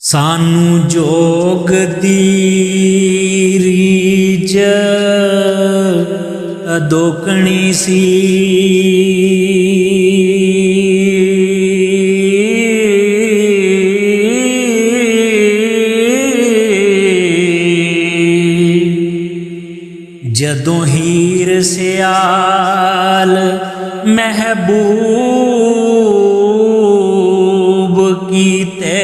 सानू जोग दी रीज दोकणी सी। जदों हीर सियाल महबूब कीते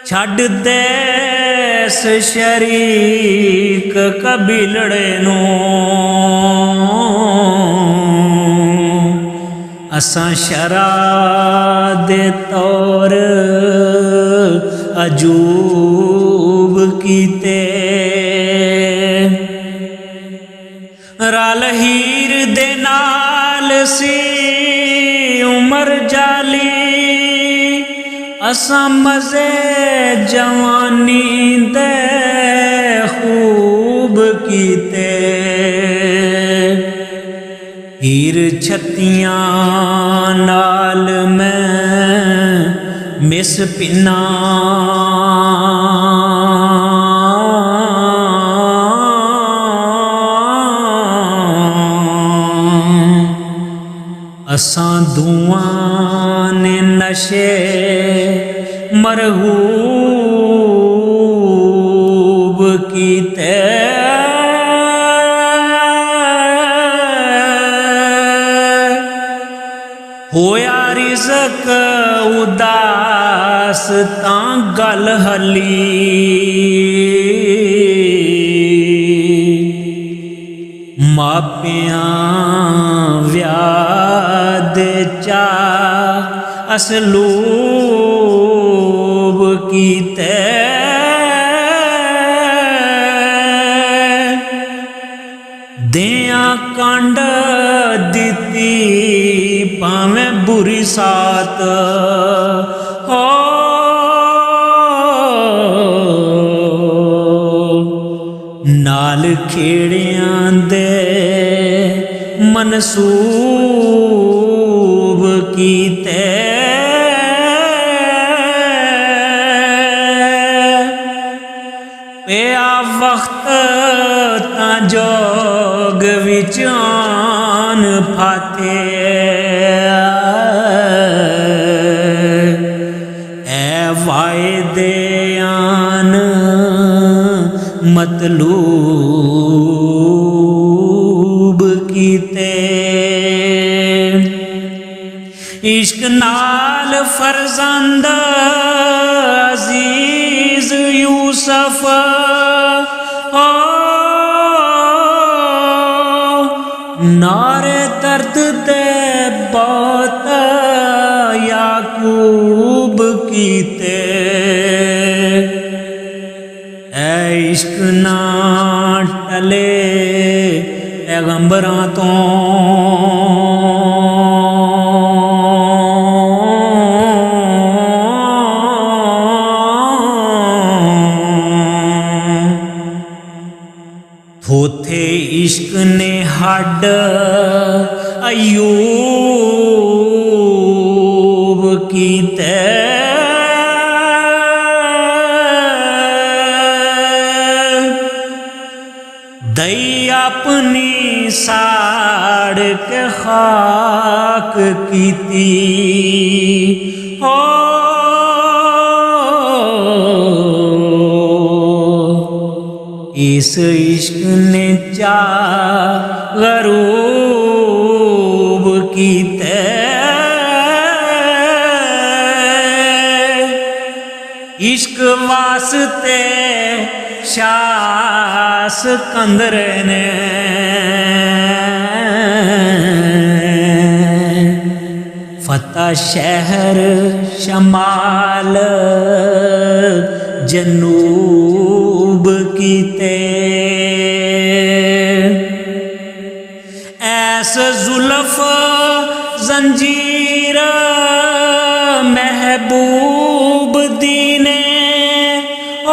छड़ देस शरीक कबीलड़े नू असां शरा दे तौर अजूब कीते। रल हीर दे नाल सी उमर जाली असां मज़े जवानी दे खूब कीते। हीर छत्तियां नाल मैं मिस पिन्ना असां दुआं ने नशे मरहूब कीते। होया रिज़क उदास तां गल हली मापियां व्याद चा असलूब कीते। दियां कंड दिती भावें बुरी सात हो नाल खेड़ियां दे मनसूब कीते। पिया वक्त तां जोग विच आन फाते ऐ वायदे आन मतलूब कीते। इश्क नाल फरजंद अजीज यूसुफ हो नारे दर्द दे बहुत याकूब कीते। ऐ इश्क ना टले पैगंबरां तो थोथे इश्क ने हड अयूब कीते। दई अपनी साड़ के खाक कीती हो इस इश्क ने चा गरूब कीते। इश्क वास्ते शास कंदरे ने फतेह शहर शमाल जनूब कीते। ऐसे जुल्फ जंजीर महबूब दीने ओ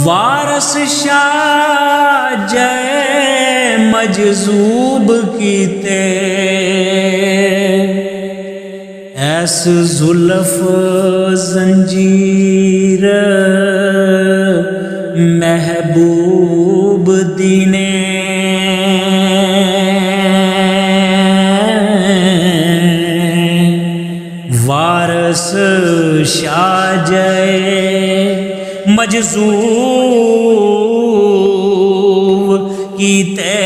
वारस शाह जय मजजूब कीते ऐस जुल्फ जंजीर महबूब दीने वारस शाहजय मजजूब कीते